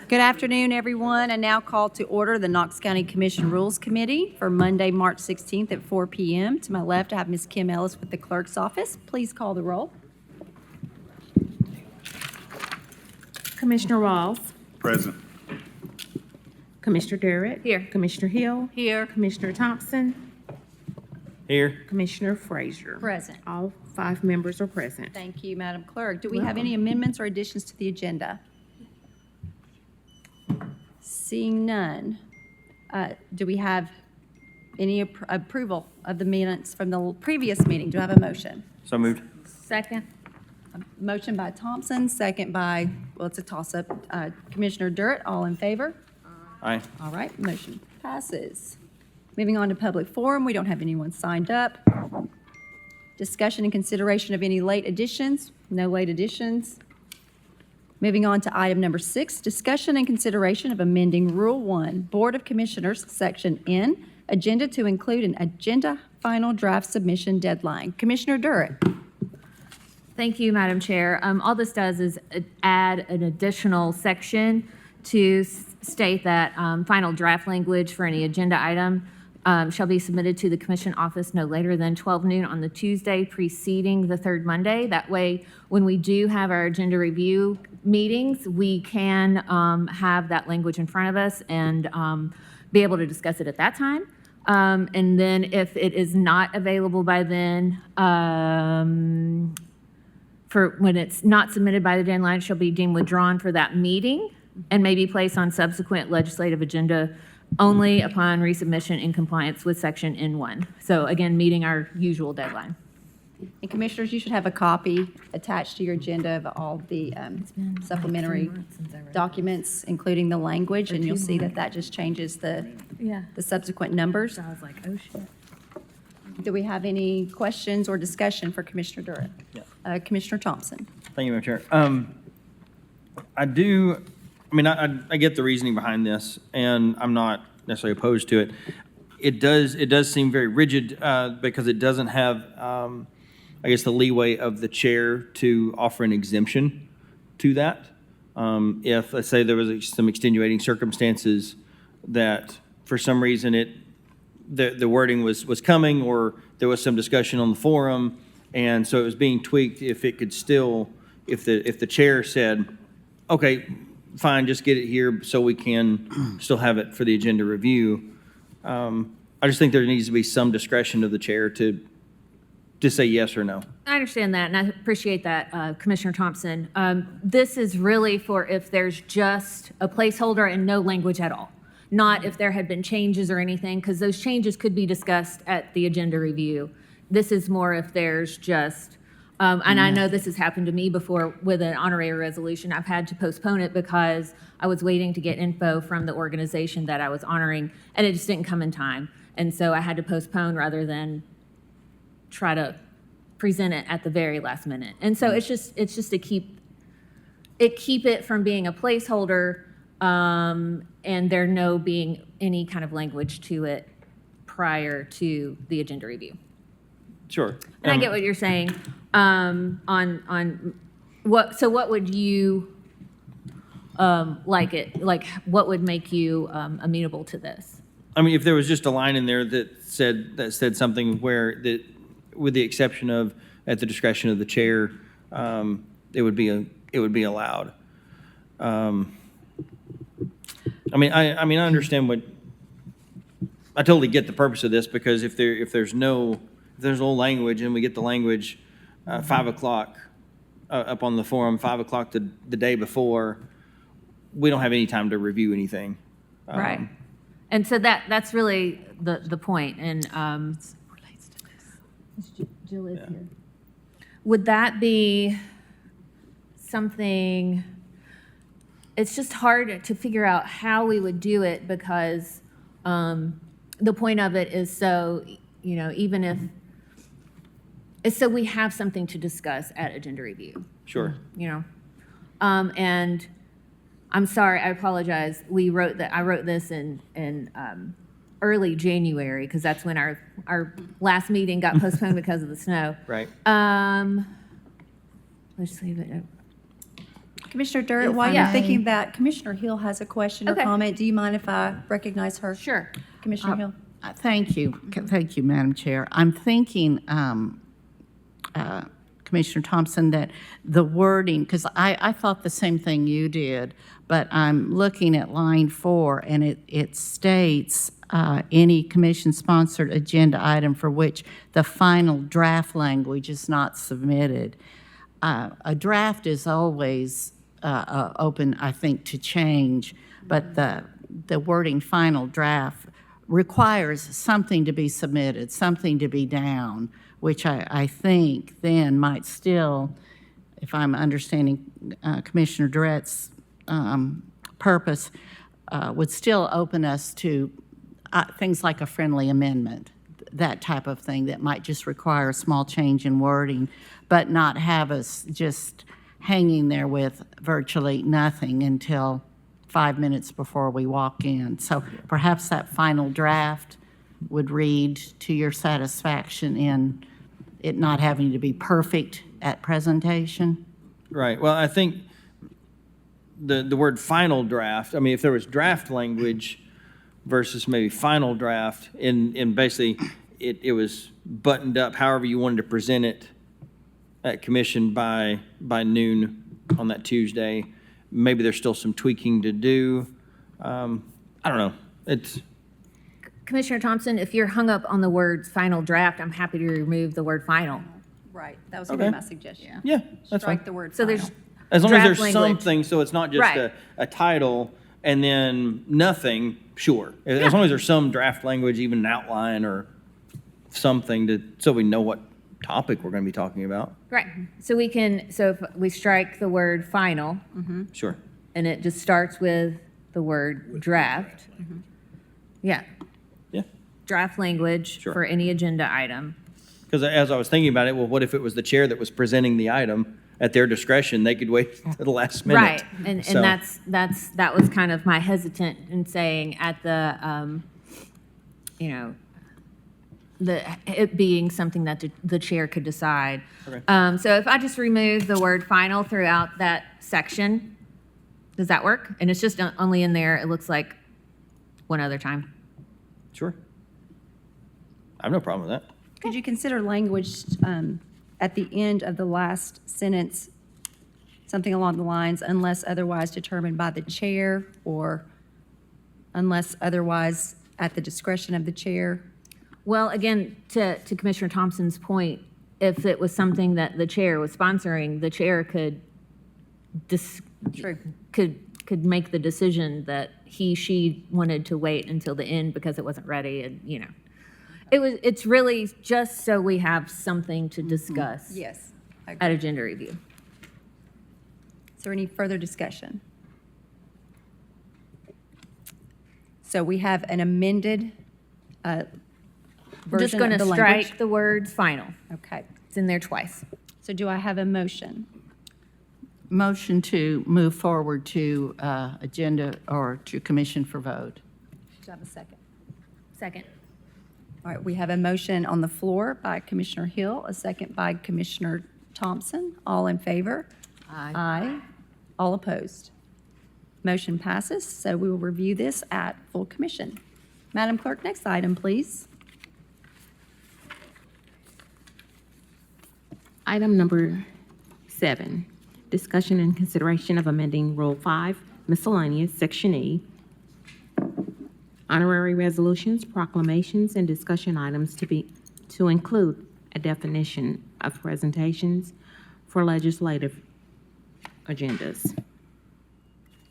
Good afternoon, everyone. I now call to order the Knox County Commission Rules Committee for Monday, March 16th at 4 p.m. To my left, I have Ms. Kim Ellis with the clerk's office. Please call the roll. Commissioner Rawls. Present. Commissioner Durrett. Here. Commissioner Hill. Here. Commissioner Thompson. Here. Commissioner Frazier. Present. All 5 members are present. Thank you, Madam Clerk. Do we have any amendments or additions to the agenda? Seeing none, do we have any approval of the minutes from the previous meeting? Do I have a motion? So moved. Second. A motion by Thompson, second by, well, it's a toss-up. Commissioner Durrett, all in favor? Aye. All right, motion passes. Moving on to public forum, we don't have anyone signed up. Discussion and consideration of any late additions, no late additions. Moving on to item number 6, discussion and consideration of amending Rule 1, Board of Commissioners, Section N, agenda to include an agenda final draft submission deadline. Commissioner Durrett. Thank you, Madam Chair. All this does is add an additional section to state that final draft language for any agenda item shall be submitted to the Commission office no later than 12 noon on the Tuesday preceding the third Monday. That way, when we do have our agenda review meetings, we can have that language in front of us and be able to discuss it at that time. And then if it is not available by then, for when it's not submitted by the deadline, shall be deemed withdrawn for that meeting and may be placed on subsequent legislative agenda only upon resubmission in compliance with section N1. So again, meeting our usual deadline. And Commissioners, you should have a copy attached to your agenda of all the supplementary documents, including the language, and you'll see that that just changes the subsequent numbers. So I was like, oh shit. Do we have any questions or discussion for Commissioner Durrett? Yeah. Commissioner Thompson. Thank you, Madam Chair. I get the reasoning behind this, and I'm not necessarily opposed to it. It does seem very rigid because it doesn't have, I guess, the leeway of the chair to offer an exemption to that. If, let's say, there was some extenuating circumstances that, for some reason, the wording was coming, or there was some discussion on the forum, and so it was being tweaked. If it could still, if the chair said, okay, fine, just get it here so we can still have it for the agenda review. I just think there needs to be some discretion of the chair to say yes or no. I understand that, and I appreciate that, Commissioner Thompson. This is really for if there's just a placeholder and no language at all, not if there had been changes or anything, because those changes could be discussed at the agenda review. This is more if there's just, and I know this has happened to me before with an honorary resolution. I've had to postpone it because I was waiting to get info from the organization that I was honoring, and it just didn't come in time. And so I had to postpone rather than try to present it at the very last minute. And so it's just to keep it from being a placeholder, and there no being any kind of language to it prior to the agenda review. Sure. And I get what you're saying on what. So what would you what would make you amenable to this? I mean, if there was just a line in there that said something where that, with the exception of at the discretion of the chair, it would be allowed. I understand what. I totally get the purpose of this, because if there's no language, and we get the language 5 o'clock up on the forum, 5 o'clock the day before, we don't have any time to review anything. Right. And so that's really the point. And relates to this. Jill is here. Would that be something? It's just hard to figure out how we would do it, because the point of it is so, even if it's so we have something to discuss at agenda review. Sure. And I'm sorry, I apologize. I wrote this in early January, because that's when our last meeting got postponed because of the snow. Right. Let's leave it. Commissioner Durrett, If while I you're may. thinking that, Commissioner Hill has a question or Okay. comment. Do you mind if I recognize her? Sure. Commissioner Hill? Thank you. Thank you, Madam Chair. I'm thinking, Commissioner Thompson, that the wording, because I thought the same thing you did, but I'm looking at line 4, and it states, any commission-sponsored agenda item for which the final draft language is not submitted. A draft is always open, I think, to change, but the wording final draft requires something to be submitted, something to be down, which I think then might still, if I'm understanding Commissioner Durrett's purpose, would still open us to things like a friendly amendment, that type of thing that might just require a small change in wording, but not have us just hanging there with virtually nothing until 5 minutes before we walk in. So perhaps that final draft would read to your satisfaction in it not having to be perfect at presentation. Right, well, I think the word final draft, I mean, if there was draft language versus maybe final draft, in basically, it was buttoned up however you wanted to present it at commission by noon on that Tuesday. Maybe there's still some tweaking to do. I don't know. It's, Commissioner Thompson, if you're hung up on the word final draft, I'm happy to remove the word final. Right, that was going to be Okay. my suggestion. yeah, that's fine. Strike the word So final. there's As long as draft there's language. something, so it's not just Right. a title and then nothing, sure. As long as there's some draft language, even an outline or something so we know what topic we're going to be talking about. Right. So if we strike the word final, Sure. and it just starts with the word draft. Yeah, Yeah. draft language Sure. for any agenda item. Because as I was thinking about it, well, what if it was the chair that was presenting the item? At their discretion, they could wait to the last minute. Right, and So- that was kind of my hesitant in saying at the, it being something that the chair could decide. Okay. So if I just remove the word final throughout that section, does that work? And it's just only in there, it looks like, one other time. Sure. I have no problem with that. Could you consider language at the end of the last sentence, something along the lines, unless otherwise determined by the chair, or unless otherwise at the discretion of the chair? Well, again, to Commissioner Thompson's point, if it was something that the chair was sponsoring, the chair could True. could make the decision that she wanted to wait until the end because it wasn't ready, and, it's really just so we have something to discuss Yes. I agree. at agenda review. Is there any further discussion? So we have an amended I'm version just going of to the language? strike the word final. Okay. It's in there twice. So do I have a motion? Motion to move forward to agenda or to commission for vote. Do I have a second? Second. All right, we have a motion on the floor by Commissioner Hill, a second by Commissioner Thompson. All in favor? Aye. Aye. All opposed? Motion passes, so we will review this at full commission. Madam Clerk, next item, please. Item number 7, discussion and consideration of amending Rule 5, miscellaneous, Section E, honorary resolutions, proclamations, and discussion items to include a definition of presentations for legislative agendas.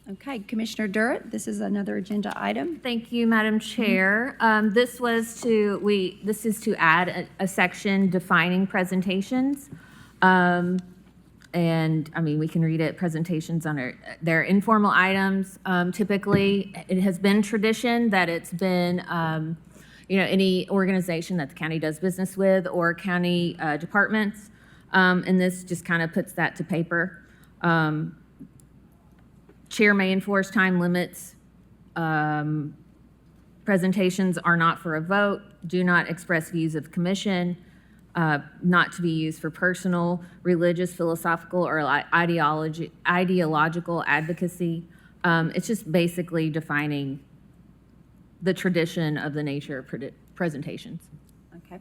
Okay, Commissioner Durrett, this is another agenda item. Thank you, Madam Chair. This is to add a section defining presentations. And, I mean, we can read it, presentations they're informal items. Typically, it has been tradition that it's been, any organization that the county does business with or county departments. And this just kind of puts that to paper. Chair may enforce time limits. Presentations are not for a vote, do not express views of commission. not to be used for personal, religious, philosophical, or ideological advocacy. It's just basically defining the tradition of the nature of presentations. Okay.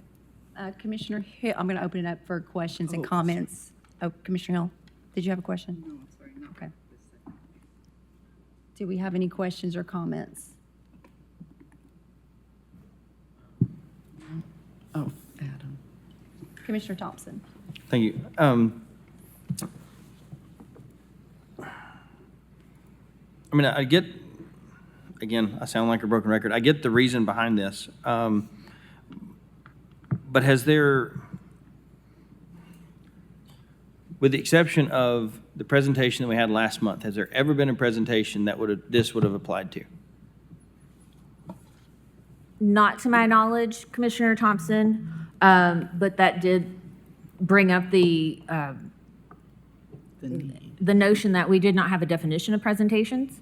Commissioner Hill, I'm going to open it up for questions and comments. Oh, Commissioner Hill, did you have a question? No, I'm sorry. No. Okay. Do we have any questions or comments? Oh, Adam. Commissioner Thompson? Thank you. I mean, I get, again, I sound like a broken record. I get the reason behind this. But has there, with the exception of the presentation that we had last month, has there ever been a presentation that this would have applied to? Not to my knowledge, Commissioner Thompson, but that did bring up the notion that we did not have a definition of presentations.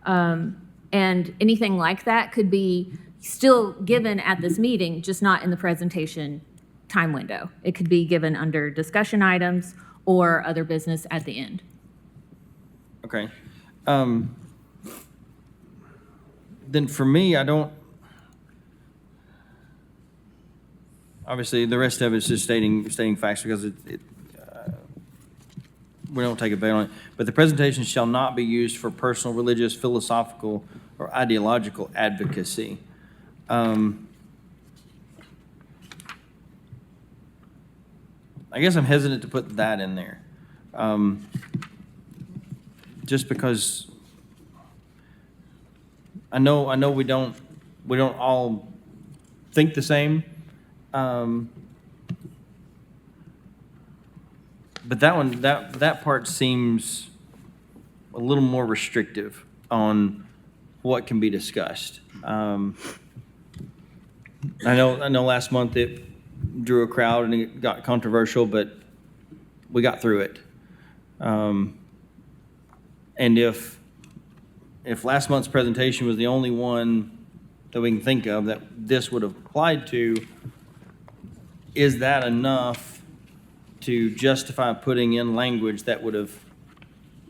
And anything like that could be still given at this meeting, just not in the presentation time window. It could be given under discussion items or other business at the end. Okay. Then for me, I don't, obviously, the rest of it is just stating facts because we don't take a vote on it. But the presentation shall not be used for personal, religious, philosophical, or ideological advocacy. I guess I'm hesitant to put that in there. Just because I know we don't all think the same. But that part seems a little more restrictive on what can be discussed. I know last month it drew a crowd and it got controversial, but we got through it. And if last month's presentation was the only one that we can think of that this would have applied to, is that enough to justify putting in language that would have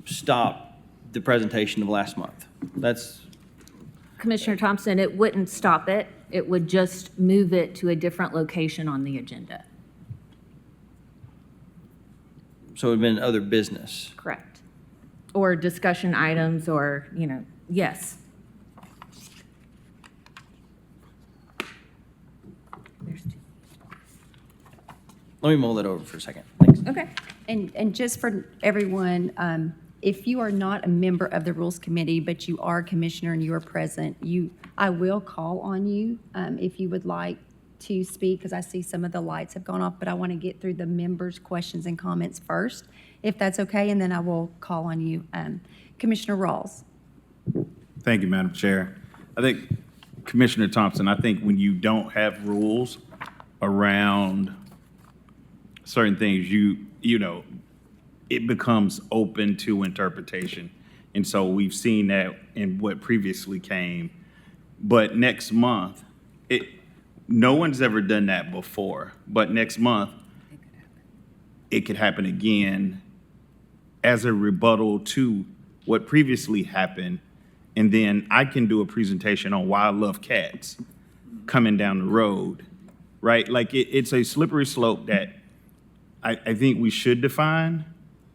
stopped the presentation of last month? That's, Commissioner Thompson, it wouldn't stop it. It would just move it to a different location on the agenda. so it would have been other business. Correct. Or discussion items or, yes. Let me mull that over for a second. Thanks. Okay. And just for everyone, if you are not a member of the Rules Committee, but you are a commissioner and you are present, I will call on you if you would like to speak, because I see some of the lights have gone off, but I want to get through the members' questions and comments first, if that's okay, and then I will call on you. Commissioner Rawls. Thank you, Madam Chair. I think, Commissioner Thompson, I think when you don't have rules around certain things, it becomes open to interpretation. And so we've seen that in what previously came. But next month, no one's ever done that before. But next month, it could happen again as a rebuttal to what previously happened. And then I can do a presentation on why I love cats coming down the road, right? Like it's a slippery slope that I think we should define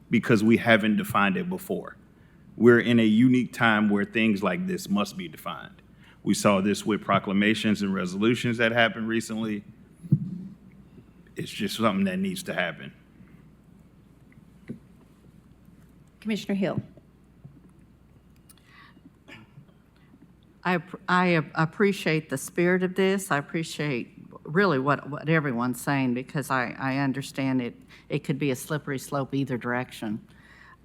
because we haven't defined it before. We're in a unique time where things like this must be defined. We saw this with proclamations and resolutions that happened recently. It's just something that needs to happen. Commissioner Hill. I appreciate the spirit of this. I appreciate really what everyone's saying, because I understand it could be a slippery slope either direction.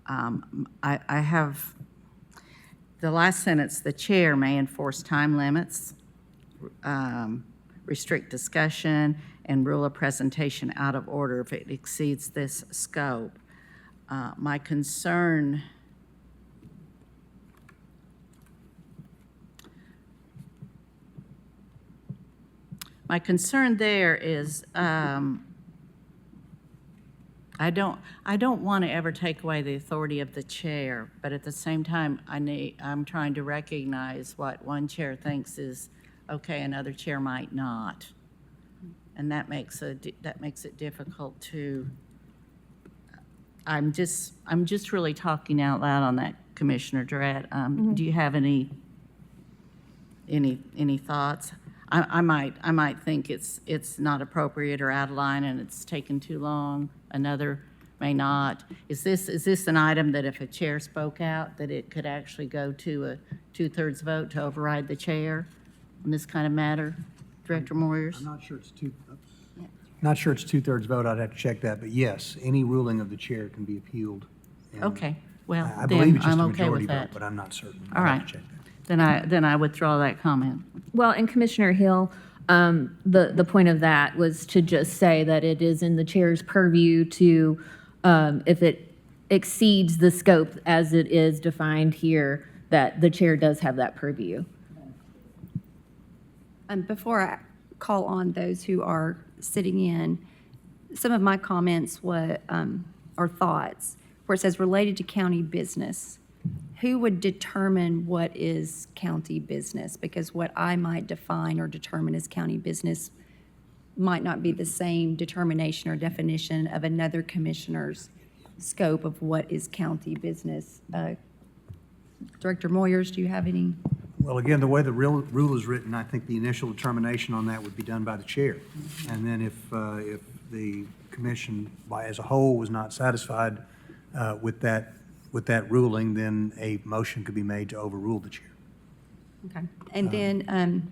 I have the last sentence: the chair may enforce time limits, restrict discussion, and rule a presentation out of order if it exceeds this scope. My concern there is I don't want to ever take away the authority of the chair, but at the same time, I'm trying to recognize what one chair thinks is okay, another chair might not. And that makes it difficult to, I'm just really talking out loud on that, Commissioner Durrett. Do you have any thoughts? I might think it's not appropriate or out of line and it's taken too long. Another may not. Is this an item that if a chair spoke out, that it could actually go to a 2/3 vote to override the chair on this kind of matter? Director Moyers? I'm not sure it's 2/3 vote. I'd have to check that, but yes, any ruling of the chair can be appealed. And Okay, well, I believe then it's just I'm a okay majority with vote, that. but I'm not certain. All I'd have right. to check that. Then I withdraw that comment. Well, and Commissioner Hill, the point of that was to just say that it is in the chair's purview to, if it exceeds the scope as it is defined here, that the chair does have that purview. Before I call on those who are sitting in, some of my comments or thoughts, where it says related to county business. Who would determine what is county business? Because what I might define or determine as county business might not be the same determination or definition of another commissioner's scope of what is county business. Director Moyers, do you have any? Well, again, the way the rule is written, I think the initial determination on that would be done by the chair. And then if the commission as a whole was not satisfied with that ruling, then a motion could be made to overrule the chair. Okay. And then, And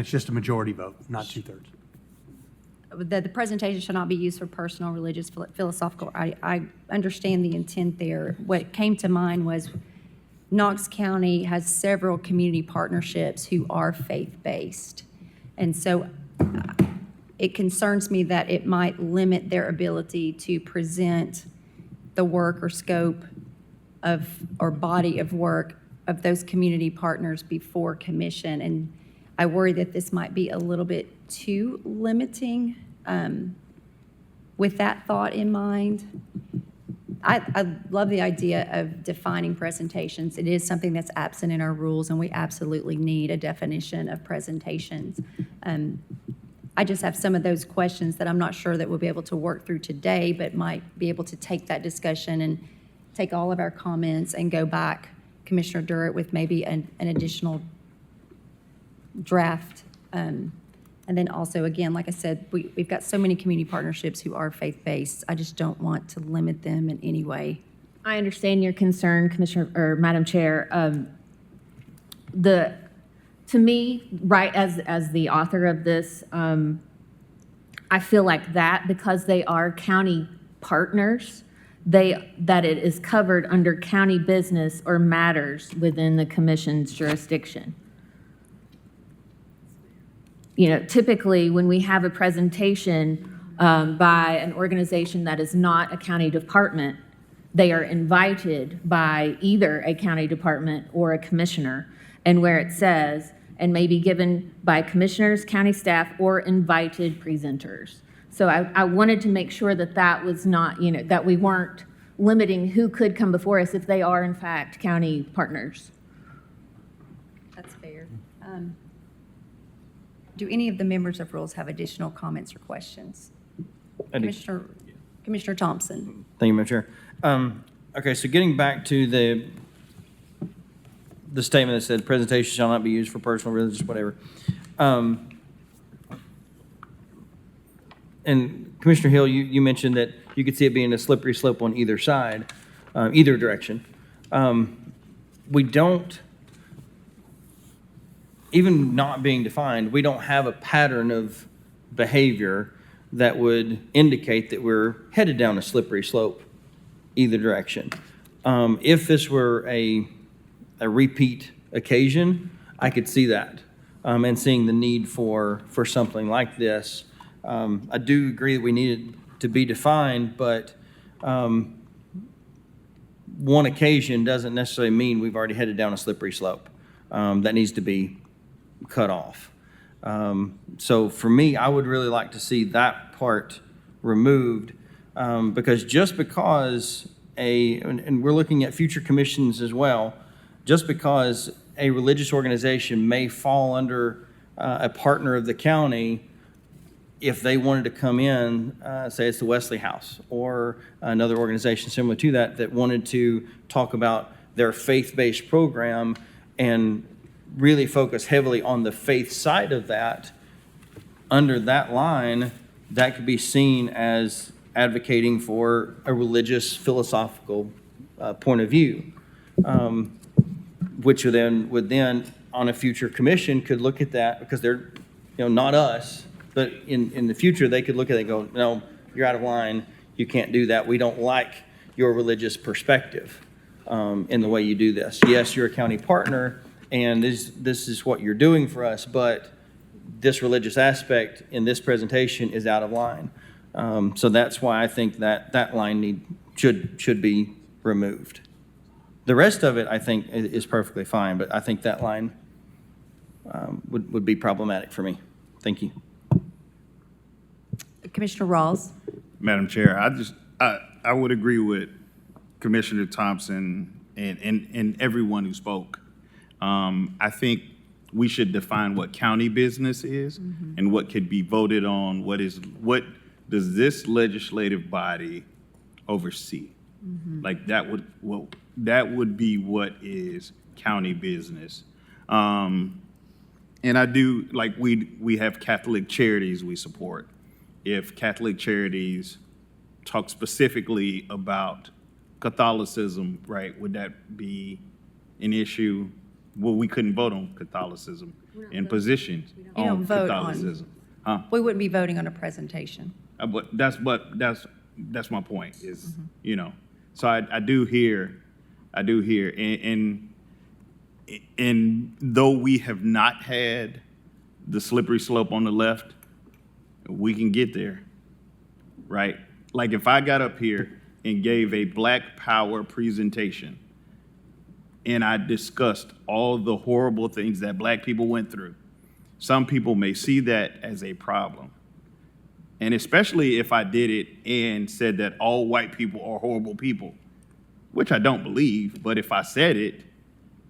it's just a majority vote, not 2/3. the presentation shall not be used for personal, religious, philosophical. I understand the intent there. What came to mind was Knox County has several community partnerships who are faith-based. And so it concerns me that it might limit their ability to present the work or scope of, or body of work of those community partners before commission. And I worry that this might be a little bit too limiting. With that thought in mind, I love the idea of defining presentations. It is something that's absent in our rules, and we absolutely need a definition of presentations. I just have some of those questions that I'm not sure that we'll be able to work through today, but might be able to take that discussion and take all of our comments and go back, Commissioner Durrett, with maybe an additional draft. And then also, again, like I said, we've got so many community partnerships who are faith-based. I just don't want to limit them in any way. I understand your concern, Commissioner, or Madam Chair. To me, right, as the author of this, I feel like that because they are county partners, that it is covered under county business or matters within the commission's jurisdiction. You know, typically when we have a presentation by an organization that is not a county department, they are invited by either a county department or a commissioner, and where it says, and may be given by commissioners, county staff, or invited presenters. So I wanted to make sure that that was not, you know, that we weren't limiting who could come before us if they are in fact county partners. That's fair. Do any of the members of Rules have additional comments or questions? I do. Commissioner Thompson. Thank you, Madam Chair. Okay, so getting back to the statement that said presentation shall not be used for personal, religious, whatever. And Commissioner Hill, you mentioned that you could see it being a slippery slope on either side, either direction. We don't, even not being defined, we don't have a pattern of behavior that would indicate that we're headed down a slippery slope either direction. If this were a repeat occasion, I could see that, and seeing the need for something like this. I do agree that we need it to be defined, but one occasion doesn't necessarily mean we've already headed down a slippery slope. That needs to be cut off. So for me, I would really like to see that part removed Because just because and we're looking at future commissions as well, just because a religious organization may fall under a partner of the county, if they wanted to come in, say it's the Wesley House or another organization similar to that, that wanted to talk about their faith-based program and really focus heavily on the faith side of that, under that line, that could be seen as advocating for a religious, philosophical point of view, which would then, on a future commission, could look at that, because they're, not us, but in the future, they could look at it and go, no, you're out of line, you can't do that, we don't like your religious perspective in the way you do this. Yes, you're a county partner, and this is what you're doing for us, but this religious aspect in this presentation is out of line. So that's why I think that line should be removed. The rest of it, I think, is perfectly fine, but I think that line would be problematic for me. Thank you. Commissioner Rawls? Madam Chair, I would agree with Commissioner Thompson and everyone who spoke. I think we should define what county business is and what could be voted on. What does this legislative body oversee? Like that would be what is county business. And I do, like, we have Catholic charities we support. If Catholic charities talk specifically about Catholicism, right, would that be an issue? Well, we couldn't vote on Catholicism in positions You don't on vote on- Catholicism. We wouldn't be voting on a presentation. But that's my point is, so I do hear, and though we have not had the slippery slope on the left, we can get there, right? Like if I got up here and gave a Black Power presentation and I discussed all the horrible things that Black people went through, some people may see that as a problem. And especially if I did it and said that all white people are horrible people, which I don't believe, but if I said it,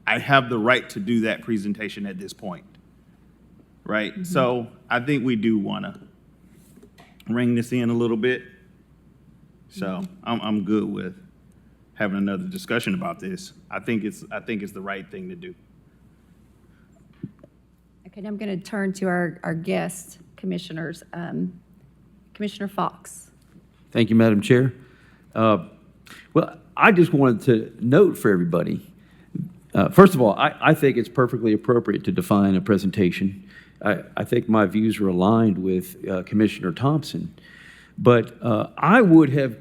I have the right to do that presentation at this point, right? So I think we do want to ring this in a little bit. So I'm good with having another discussion about this. I think it's the right thing to do. Okay, now I'm going to turn to our guest commissioners. Commissioner Fox. Thank you, Madam Chair. Well, I just wanted to note for everybody, first of all, I think it's perfectly appropriate to define a presentation. I think my views are aligned with Commissioner Thompson. But I would have,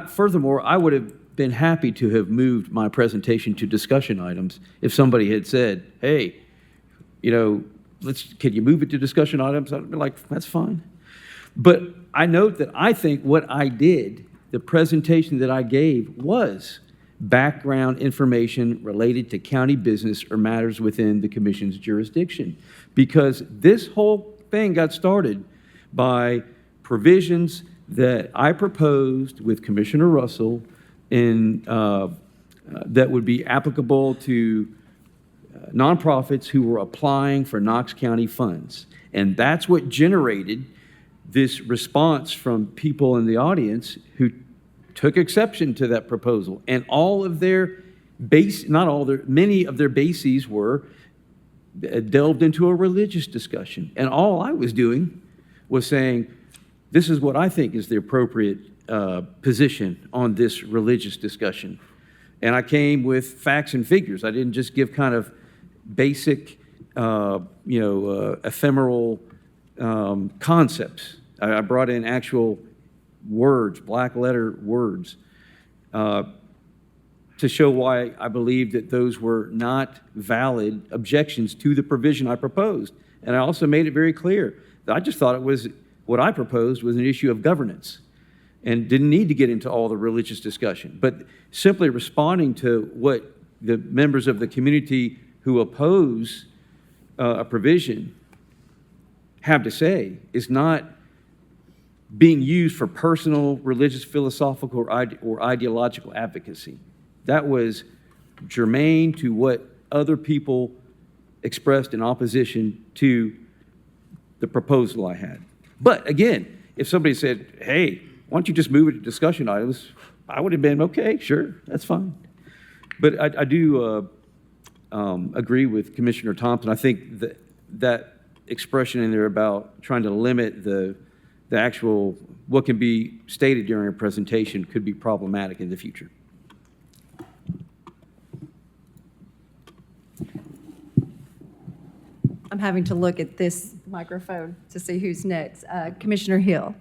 furthermore, I would have been happy to have moved my presentation to discussion items if somebody had said, hey, can you move it to discussion items? I'd be like, that's fine. But I note that I think what I did, the presentation that I gave, was background information related to county business or matters within the commission's jurisdiction. Because this whole thing got started by provisions that I proposed with Commissioner Russell that would be applicable to nonprofits who were applying for Knox County funds. And that's what generated this response from people in the audience who took exception to that proposal. And all of their many of their bases were delved into a religious discussion. And all I was doing was saying, this is what I think is the appropriate position on this religious discussion. And I came with facts and figures. I didn't just give kind of basic, ephemeral concepts. I brought in actual words, black letter words, to show why I believe that those were not valid objections to the provision I proposed. And I also made it very clear that I just thought what I proposed was an issue of governance and didn't need to get into all the religious discussion. But simply responding to what the members of the community who oppose a provision have to say is not being used for personal, religious, philosophical, or ideological advocacy. That was germane to what other people expressed in opposition to the proposal I had. But again, if somebody said, hey, why don't you just move it to discussion items, I would have been, okay, sure, that's fine. But I do agree with Commissioner Thompson. I think that expression in there about trying to limit the actual, what can be stated during a presentation could be problematic in the future. I'm having to look at this microphone to see who's next. Commissioner Hill.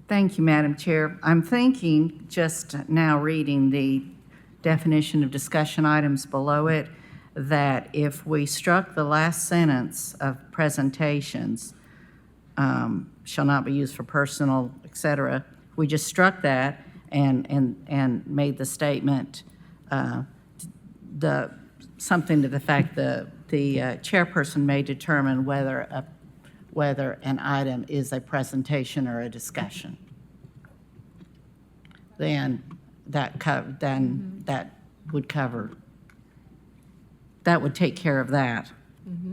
Thank you, Madam Chair. I'm thinking, just now reading the definition of discussion items below it, that if we struck the last sentence of presentations, shall not be used for personal, et cetera, we just struck that and made the statement, something to the fact the chairperson may determine whether an item is a presentation or a discussion. Then that would take care of that.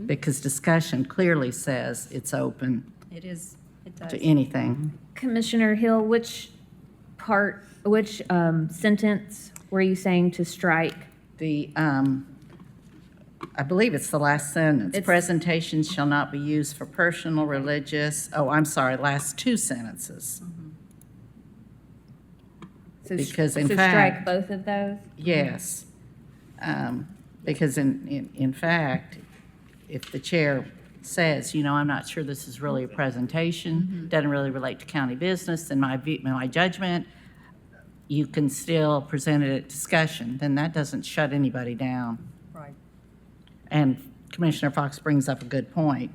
Because discussion clearly says it's open It is, it does. to anything. Commissioner Hill, which sentence were you saying to strike? I believe it's the last sentence. It's- Presentations shall not be used for personal, religious, last two sentences. So Because in so fact- strike both of those? Yes. Because in fact, if the chair says, I'm not sure this is really a presentation, doesn't really relate to county business, in my judgment, you can still present it at discussion, then that doesn't shut anybody down. Right. And Commissioner Fox brings up a good point,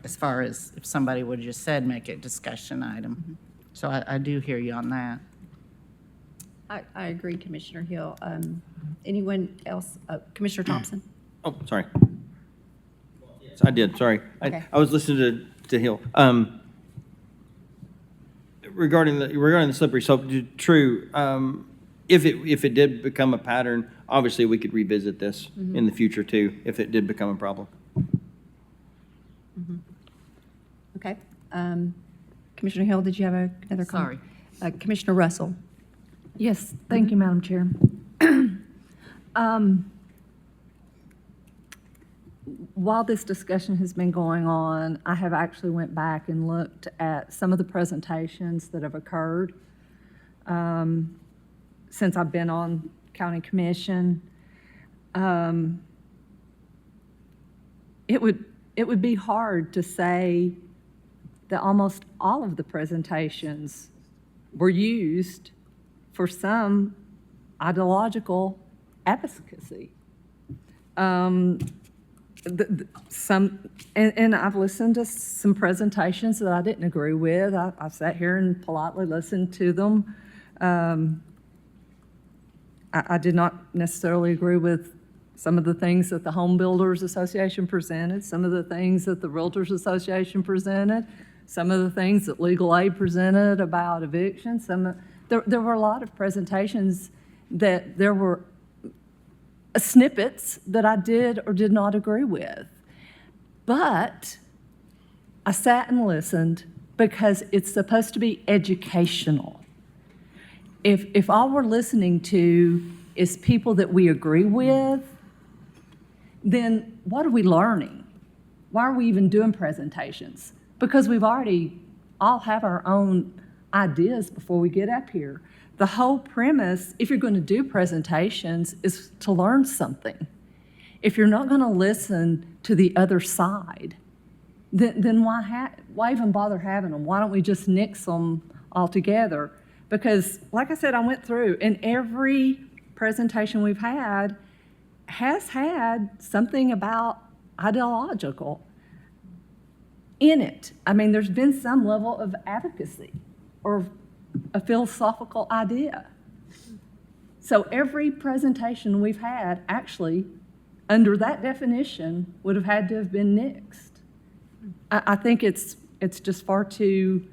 as far as if somebody would have just said, make it a discussion item. So I do hear you on that. I agree, Commissioner Hill. Anyone else? Commissioner Thompson? Oh, sorry. Yes, I did, sorry. Okay. I was listening to Hill. Regarding the slippery slope, true, if it did become a pattern, obviously we could revisit this in the future too, if it did become a problem. Okay. Commissioner Hill, did you have another comment? Sorry. Commissioner Russell? Yes, thank you, Madam Chair. While this discussion has been going on, I have actually went back and looked at some of the presentations that have occurred since I've been on County Commission. It would be hard to say that almost all of the presentations were used for some ideological advocacy. And I've listened to some presentations that I didn't agree with. I sat here and politely listened to them. I did not necessarily agree with some of the things that the Home Builders Association presented, some of the things that the Realtors Association presented, some of the things that Legal Aid presented about eviction. There were a lot of presentations that there were snippets that I did or did not agree with. But I sat and listened because it's supposed to be educational. If all we're listening to is people that we agree with, then what are we learning? Why are we even doing presentations? Because we've already all have our own ideas before we get up here. The whole premise, if you're going to do presentations, is to learn something. If you're not going to listen to the other side, then why even bother having them? Why don't we just nix them altogether? Because, like I said, I went through, and every presentation we've had has had something about ideological in it. I mean, there's been some level of advocacy or a philosophical idea. So every presentation we've had, actually, under that definition, would have had to have been nixed. I think it's just far too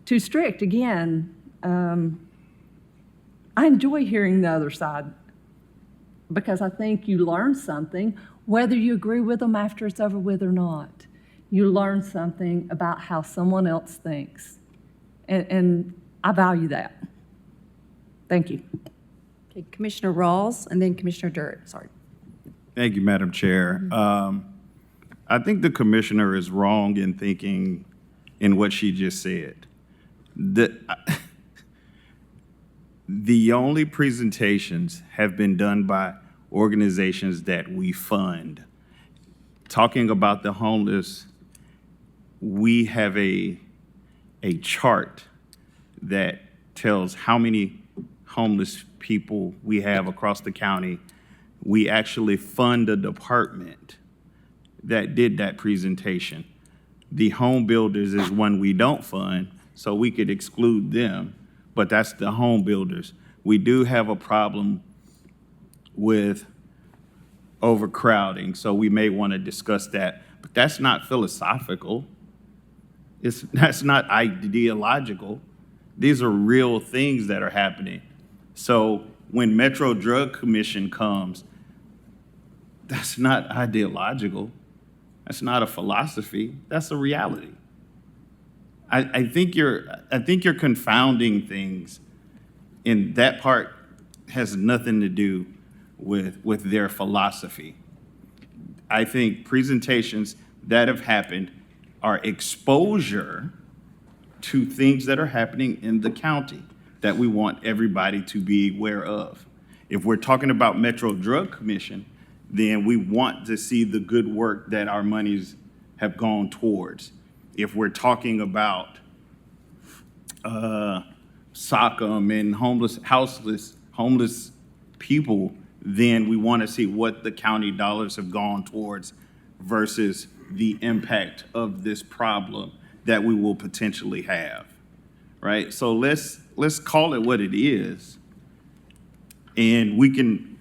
too strict. Again, I enjoy hearing the other side because I think you learn something, whether you agree with them after it's over with or not. You learn something about how someone else thinks. And I value that. Thank you. Okay, Commissioner Rawls and then Commissioner Durrett, sorry. Thank you, Madam Chair. I think the commissioner is wrong in thinking in what she just said. The only presentations have been done by organizations that we fund. Talking about the homeless, we have a chart that tells how many homeless people we have across the county. We actually fund a department that did that presentation. The home builders is one we don't fund, so we could exclude them, but that's the home builders. We do have a problem with overcrowding, so we may want to discuss that, but that's not philosophical. That's not ideological. These are real things that are happening. So when Metro Drug Commission comes, that's not ideological. That's not a philosophy. That's a reality. I think you're confounding things, and that part has nothing to do with their philosophy. I think presentations that have happened are exposure to things that are happening in the county that we want everybody to be aware of. If we're talking about Metro Drug Commission, then we want to see the good work that our monies have gone towards. If we're talking about SOCM and homeless people, then we want to see what the county dollars have gone towards versus the impact of this problem that we will potentially have, right? So let's call it what it is. And we can,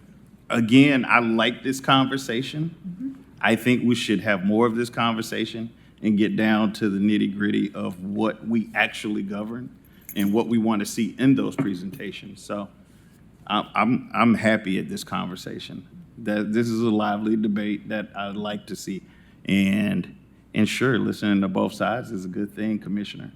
again, I like this conversation. I think we should have more of this conversation and get down to the nitty-gritty of what we actually govern and what we want to see in those presentations. So I'm happy at this conversation. That this is a lively debate that I'd like to see. And sure, listening to both sides is a good thing, Commissioner.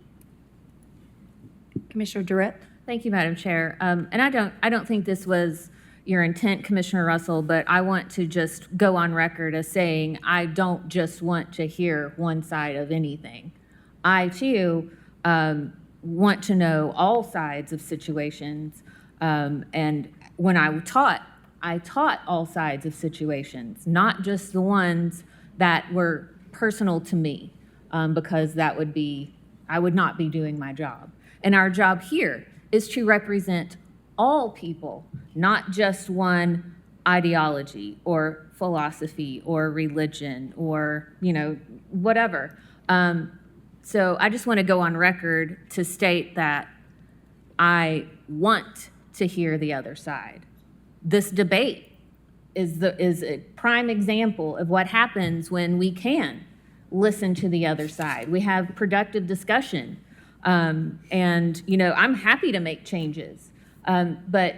Commissioner Durrett? Thank you, Madam Chair. And I don't think this was your intent, Commissioner Russell, but I want to just go on record as saying I don't just want to hear one side of anything. I, too, want to know all sides of situations. And when I taught all sides of situations, not just the ones that were personal to me, because that would be, I would not be doing my job. And our job here is to represent all people, not just one ideology or philosophy or religion or, whatever. So I just want to go on record to state that I want to hear the other side. This debate is a prime example of what happens when we can listen to the other side. We have productive discussion. And, I'm happy to make changes. But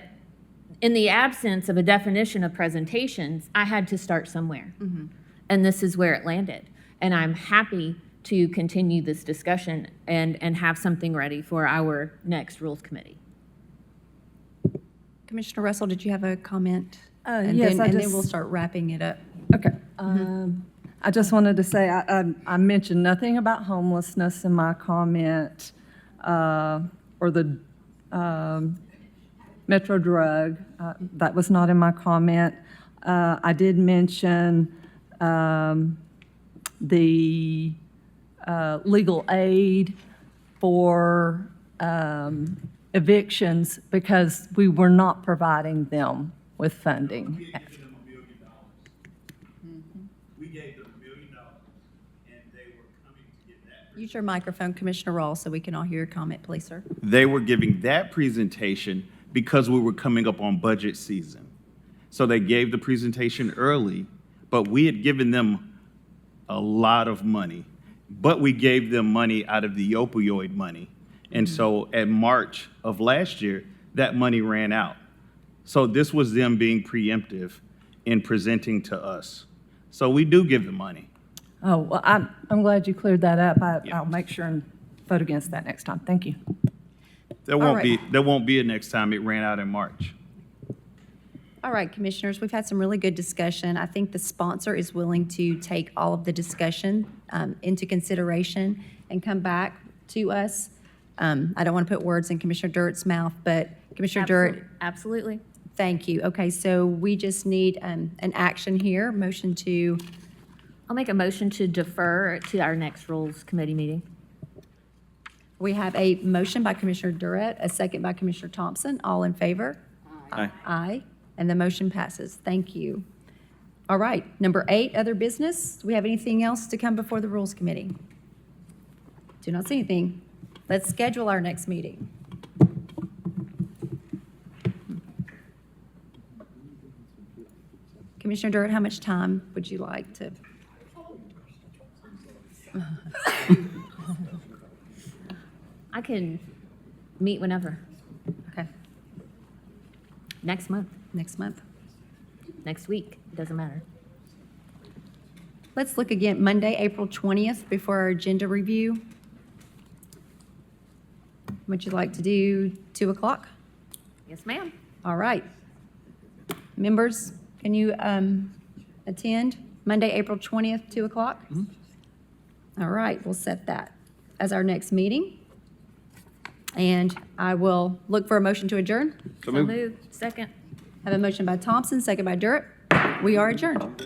in the absence of a definition of presentations, I had to start somewhere. Mm-hmm. And this is where it landed. And I'm happy to continue this discussion and have something ready for our next Rules Committee. Commissioner Russell, did you have a comment? Yes, and then we'll start wrapping it up. Okay. I just wanted to say I mentioned nothing about homelessness in my comment or the Metro Drug. That was not in my comment. I did mention the legal aid for evictions because we were not providing them with funding. We gave them $1 million. We gave them $1 million, and they were coming to get that. Use your microphone, Commissioner Rawls, so we can all hear your comment, please, sir. They were giving that presentation because we were coming up on budget season. So they gave the presentation early, but we had given them a lot of money. But we gave them money out of the opioid money. And so at March of last year, that money ran out. So this was them being preemptive in presenting to us. So we do give the money. Oh, well, I'm glad you cleared that up. Yeah. I'll make sure and vote against that next time. Thank you. There won't right. there won't be a next time. It ran out in March. All right, commissioners, we've had some really good discussion. I think the sponsor is willing to take all of the discussion into consideration and come back to us. I don't want to put words in Commissioner Durrett's mouth, but Commissioner Durrett, Absolutely. thank you. Okay, so we just need an action here, motion to, I'll make a motion to defer to our next Rules Committee meeting. we have a motion by Commissioner Durrett, a second by Commissioner Thompson. All in favor? Aye. Aye, and the motion passes. Thank you. All right, number 8, other business. Do we have anything else to come before the Rules Committee? Do not see anything. Let's schedule our next meeting. Commissioner Durrett, how much time would you like to? I can meet whenever. Okay, Next month, next month. next week, it doesn't matter. Let's look again, Monday, April 20th, before our agenda review. Would you like to do 2 o'clock? Yes, ma'am. All right. Members, can you attend Monday, April 20th, 2 o'clock? All right, we'll set that as our next meeting. And I will look for a motion to adjourn. So So moved. moved. Second. Have a motion by Thompson, second by Durrett. We are adjourned.